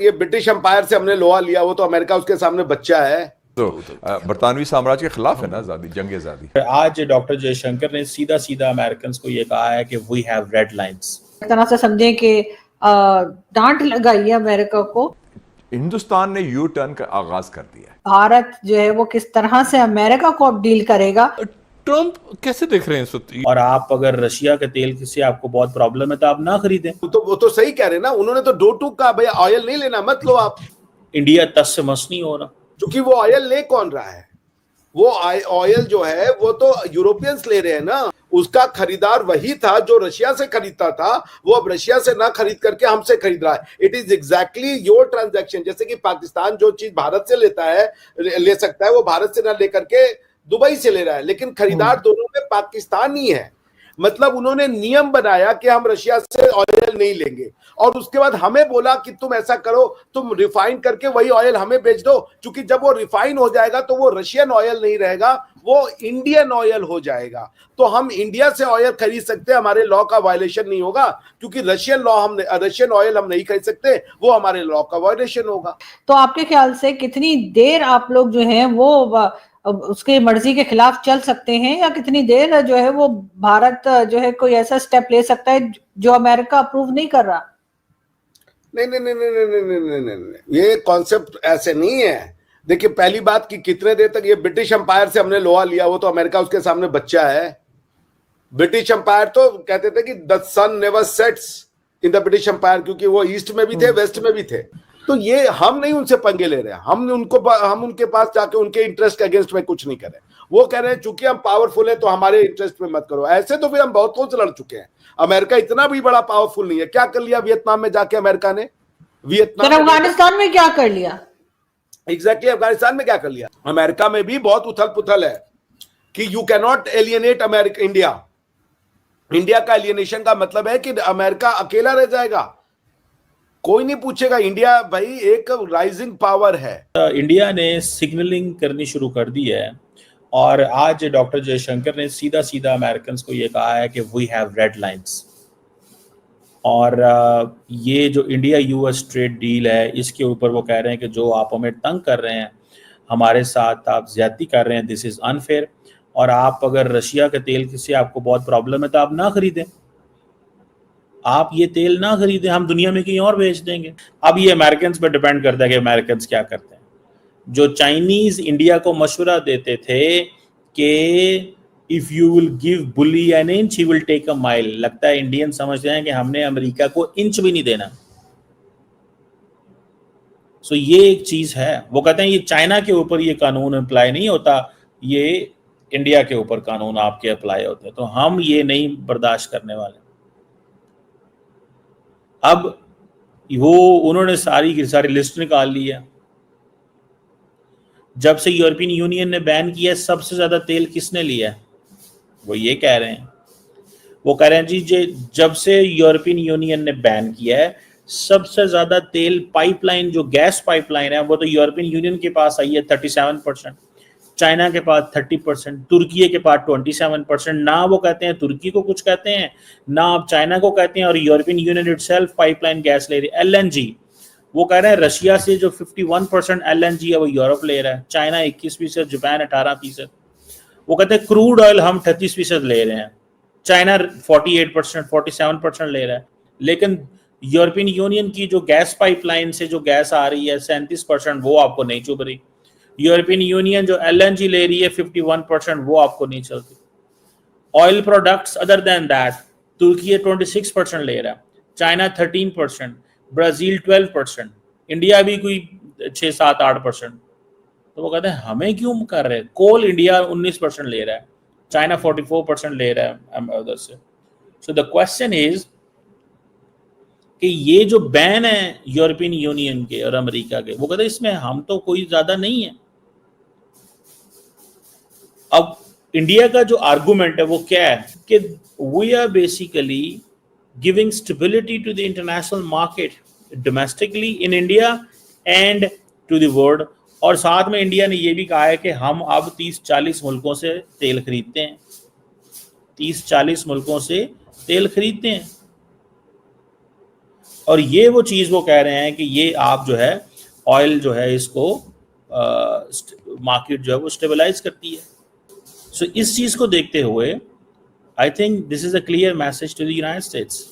ये British empire से हमने लोहा लिया, वो तो अमेरिका उसके सामने बच्चा है। तो बरतानवी साम्राज्य के खिलाफ है ना आजादी, जंग आजादी। आज डॉक्टर जयशंकर ने सीधा सीधा अमेरिकन को ये कहा है कि वी हैव रेड लाइंस। एक तरह से समझें कि डांट लगाई है अमेरिका को। हिंदुस्तान ने यू टर्न का आगाज कर दिया है। भारत जो है वो किस तरह से अमेरिका को अब डील करेगा। ट्रंप कैसे देख रहे हैं इस वक्त? और आप अगर रशिया के तेल से आपको बहुत प्रॉब्लम है तो आप ना खरीदें। तो वो तो सही कह रहे हैं ना, उन्होंने तो दो टूक कहा, भैया ऑयल नहीं लेना, मत लो आप। इंडिया तस से मस नहीं हो रहा, क्योंकि वो ऑयल ले कौन रहा है? वो ऑयल जो है वो तो यूरोपियंस ले रहे हैं ना। उसका खरीदार वही था जो रशिया से खरीदता था, वो अब रशिया से ना खरीद करके हमसे खरीद रहा है। It is exactly your transaction. जैसे कि पाकिस्तान जो चीज भारत से लेता है, ले सकता है, वो भारत से ना लेकर के दुबई से ले रहा है, लेकिन खरीदार दोनों में पाकिस्तान ही है। मतलब उन्होंने नियम बनाया कि हम रशिया से ऑयल नहीं लेंगे, और उसके बाद हमें बोला कि तुम ऐसा करो, तुम रिफाइन करके वही ऑयल हमें बेच दो। क्योंकि जब वो रिफाइन हो जाएगा तो वो रशियन ऑयल नहीं रहेगा, वो इंडियन ऑयल हो जाएगा। तो हम इंडिया से ऑयल खरीद सकते हैं, हमारे लॉ का वायलेशन नहीं होगा। क्योंकि रशियन ऑयल हम नहीं खरीद सकते, वो हमारे लॉ का वायलेशन होगा। तो आपके ख्याल से कितनी देर आप लोग जो है वो उसके मर्जी के खिलाफ चल सकते हैं, या कितनी देर जो है वो भारत जो है कोई ऐसा स्टेप ले सकता है जो अमेरिका अप्रूव नहीं कर रहा? नहीं नहीं नहीं नहीं नहीं नहीं नहीं नहीं नहीं, ये कॉन्सेप्ट ऐसे नहीं है। देखिए, पहली बात कि कितने देर तक ये ब्रिटिश एम्पायर से हमने लोहा लिया, वो तो अमेरिका उसके सामने बच्चा है। ब्रिटिश एम्पायर तो कहते थे कि the sun never sets in the British empire, क्योंकि वो ईस्ट में भी थे, वेस्ट में भी थे। तो ये हम नहीं उनसे पंगे ले रहे हैं, हम उनके पास जाके उनके इंटरेस्ट के अगेंस्ट में कुछ नहीं कर रहे। वो कह रहे हैं चूंकि हम पावरफुल है तो हमारे इंटरेस्ट में मत करो। ऐसे तो फिर हम बहुत कुछ लड़ चुके हैं। अमेरिका इतना भी बड़ा पावरफुल नहीं है। क्या कर लिया वियतनाम में जाके अमेरिका ने? अफगानिस्तान में क्या कर लिया? एग्जैक्टली, अफगानिस्तान में क्या कर लिया? अमेरिका में भी बहुत उथल पुथल है कि you can not alienate America India का एलियनेशन का मतलब है कि अमेरिका अकेला रह जाएगा, कोई नहीं पूछेगा। इंडिया भाई एक राइजिंग पावर है। इंडिया ने सिग्नलिंग करनी शुरू कर दी है, और आज डॉक्टर जयशंकर ने सीधा सीधा अमेरिकन को ये कहा है कि वी हैव रेड लाइंस। और ये जो इंडिया यूएस ट्रेड डील है, इसके ऊपर वो कह रहे हैं कि जो आप हमें तंग कर रहे हैं, हमारे साथ आप ज्यादती कर रहे हैं, दिस इज अनफेयर। और आप अगर रशिया के तेल से आपको बहुत प्रॉब्लम है तो आप ना खरीदें, आप ये तेल ना खरीदें, हम दुनिया में कहीं और बेच देंगे। अब ये अमेरिकन पे डिपेंड करता है कि अमेरिकन क्या करते हैं। जो चाइनीज इंडिया को मशवरा देते थे कि if you will give bully an inch he will take a mile, लगता है इंडियन समझते हैं कि हमने अमेरिका को इंच भी नहीं देना। सो ये एक चीज है। वो कहते हैं ये चाइना के ऊपर ये कानून अप्लाई नहीं होता, ये इंडिया के ऊपर कानून आपके अप्लाई होते हैं। तो हम ये नहीं बर्दाश्त करने वाले। अब वो उन्होंने सारी की सारी लिस्ट निकाल ली है। जब से यूरोपियन यूनियन ने बैन किया, सबसे ज्यादा तेल किसने लिया है? वो ये कह रहे हैं, वो कह रहे हैं जी जब से यूरोपियन यूनियन ने बैन किया है, सबसे ज्यादा तेल पाइपलाइन, जो गैस पाइपलाइन है, वो तो यूरोपियन यूनियन के पास आई है 37%, चाइना के पास 30%, तुर्की के पास 27%। ना वो कहते हैं तुर्की को कुछ कहते हैं, ना आप चाइना को कहते हैं, और European union itself pipeline gas ले रही है। एलएनजी, वो कह रहे हैं रशिया से जो 51% एलएनजी है वो यूरोप ले रहा है, चाइना 21%, जापान 18%। वो कहते हैं क्रूड ऑयल हम 38% ले रहे हैं, चाइना 48%, 47% ले रहा है। लेकिन यूरोपियन यूनियन की जो गैस पाइपलाइन से जो गैस आ रही है 37%, वो आपको नहीं चुभ रही। यूरोपियन यूनियन जो एलएनजी ले रही है 51%, वो आपको नहीं चलती। Oil products other than that, Turkey 26% ले रहा है, चाइना 13%, ब्राजील 12%, इंडिया भी कोई 6-7-8%। तो वो कहते हैं हमें क्यों कर रहे हैं? कोल इंडिया 19% ले रहा है, चाइना 44% ले रहा है उधर से। सो द क्वेश्चन इज कि ये जो बैन है यूरोपियन यूनियन के और अमेरिका के, वो कहते हैं इसमें हम तो कोई ज्यादा नहीं है। अब इंडिया का जो आर्गुमेंट है वो क्या है कि we are basically giving stability to the international market domestically in India and to the world. और साथ में इंडिया ने ये भी कहा है कि हम अब 30-40 मुल्कों से तेल खरीदते हैं, 30-40 मुल्कों से तेल खरीदते हैं। और ये वो चीज़ वो कह रहे हैं कि ये आप जो है ऑयल जो है इसको मार्केट जो है वो स्टेबलाइज करती है। सो इस चीज़ को देखते हुए I think this is a clear message to the United States.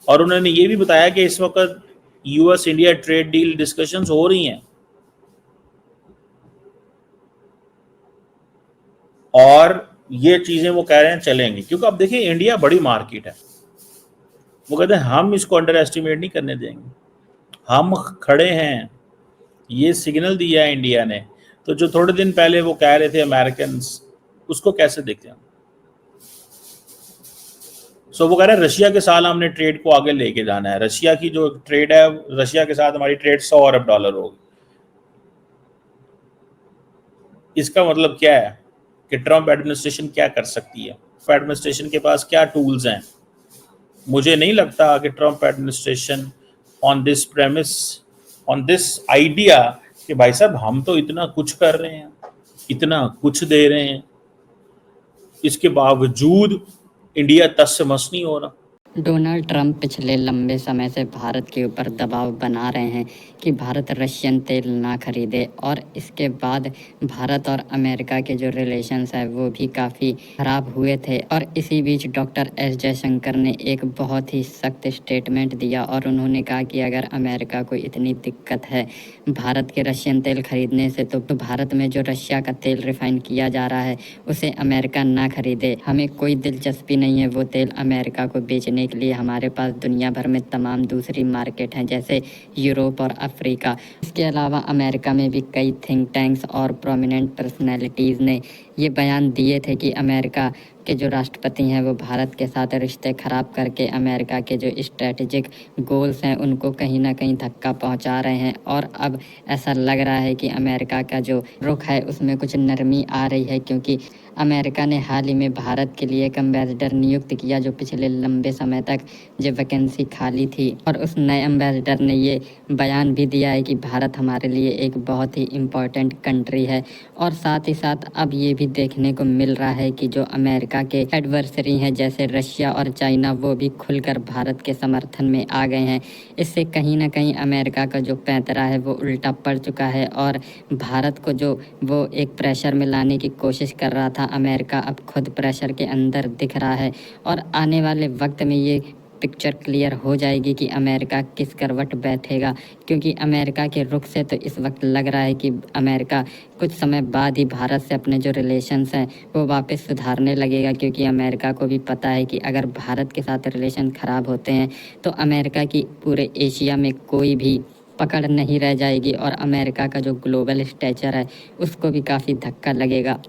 और उन्होंने ये भी बताया कि इस वक्त US India trade deal discussions हो रही हैं और ये चीजें वो कह रहे हैं चलेंगी, क्योंकि अब देखिए इंडिया बड़ी मार्केट है। वो कहते हैं हम इसको अंडर एस्टिमेट नहीं करने देंगे, हम खड़े हैं, ये सिग्नल दिया है इंडिया ने। तो जो थोड़े दिन पहले वो कह रहे थे अमेरिकन, उसको कैसे देखते हैं? सो वो कह रहे हैं रशिया के साथ हमने ट्रेड को आगे लेके जाना है। रशिया की जो ट्रेड है, रशिया के साथ हमारी ट्रेड 100 अरब डॉलर होगी। इसका मतलब क्या है कि ट्रंप एडमिनिस्ट्रेशन क्या कर सकती है, एडमिनिस्ट्रेशन के पास क्या टूल्स हैं। मुझे नहीं लगता कि Trump administration on this premise, on this idea कि भाई साहब हम तो इतना कुछ कर रहे हैं, इतना कुछ दे रहे हैं, इसके बावजूद इंडिया तस से मस नहीं हो रहा। डोनाल्ड ट्रंप पिछले लंबे समय से भारत के ऊपर दबाव बना रहे हैं कि भारत रशियन तेल ना खरीदे, और इसके बाद भारत और अमेरिका के जो रिलेशंस है वो भी काफ़ी ख़राब हुए थे। और इसी बीच डॉक्टर एस जयशंकर ने एक बहुत ही सख्त स्टेटमेंट दिया और उन्होंने कहा कि अगर अमेरिका को इतनी दिक्कत है भारत के रशियन तेल खरीदने से, तो भारत में जो रशिया का तेल रिफाइन किया जा रहा है उसे अमेरिका ना खरीदे। हमें कोई दिलचस्पी नहीं है वो तेल अमेरिका को बेचने के लिए। हमारे पास दुनिया भर में तमाम दूसरी मार्केट हैं, जैसे यूरोप और अफ्रीका। इसके अलावा अमेरिका में भी कई थिंक टैंक्स और प्रोमिनेंट पर्सनैलिटीज़ ने ये बयान दिए थे कि अमेरिका के जो राष्ट्रपति हैं वो भारत के साथ रिश्ते ख़राब करके अमेरिका के जो स्ट्रेटेजिक गोल्स हैं उनको कहीं ना कहीं धक्का पहुंचा रहे हैं। और अब ऐसा लग रहा है कि अमेरिका का जो रुख है उसमें कुछ नरमी आ रही है, क्योंकि अमेरिका ने हाल ही में भारत के लिए एक एम्बेसडर नियुक्त किया जो पिछले लंबे समय तक जो वैकेंसी खाली थी। और उस नए एम्बेसडर ने ये बयान भी दिया है कि भारत हमारे लिए एक बहुत ही इम्पोर्टेंट कंट्री है। और साथ ही साथ अब ये भी देखने को मिल रहा है कि जो अमेरिका के एडवर्सरी हैं जैसे रशिया और चाइना, वो भी खुलकर भारत के समर्थन में आ गए हैं। इससे कहीं ना कहीं अमेरिका का जो पैंतरा है वो उल्टा पड़ चुका है और भारत को जो वो एक प्रेशर में लाने की कोशिश कर रहा था, अमेरिका अब खुद प्रेशर के अंदर दिख रहा है। और आने वाले वक्त में ये पिक्चर क्लियर हो जाएगी कि अमेरिका किस करवट बैठेगा, क्योंकि अमेरिका के रुख से तो इस वक्त लग रहा है कि अमेरिका कुछ समय बाद ही भारत से अपने जो रिलेशंस हैं वो वापस सुधारने लगेगा, क्योंकि अमेरिका को भी पता है कि अगर भारत के साथ रिलेशन ख़राब होते हैं तो अमेरिका की पूरे एशिया में कोई भी पकड़ नहीं रह जाएगी और अमेरिका का जो ग्लोबल स्टेचर है उसको भी काफ़ी धक्का लगेगा।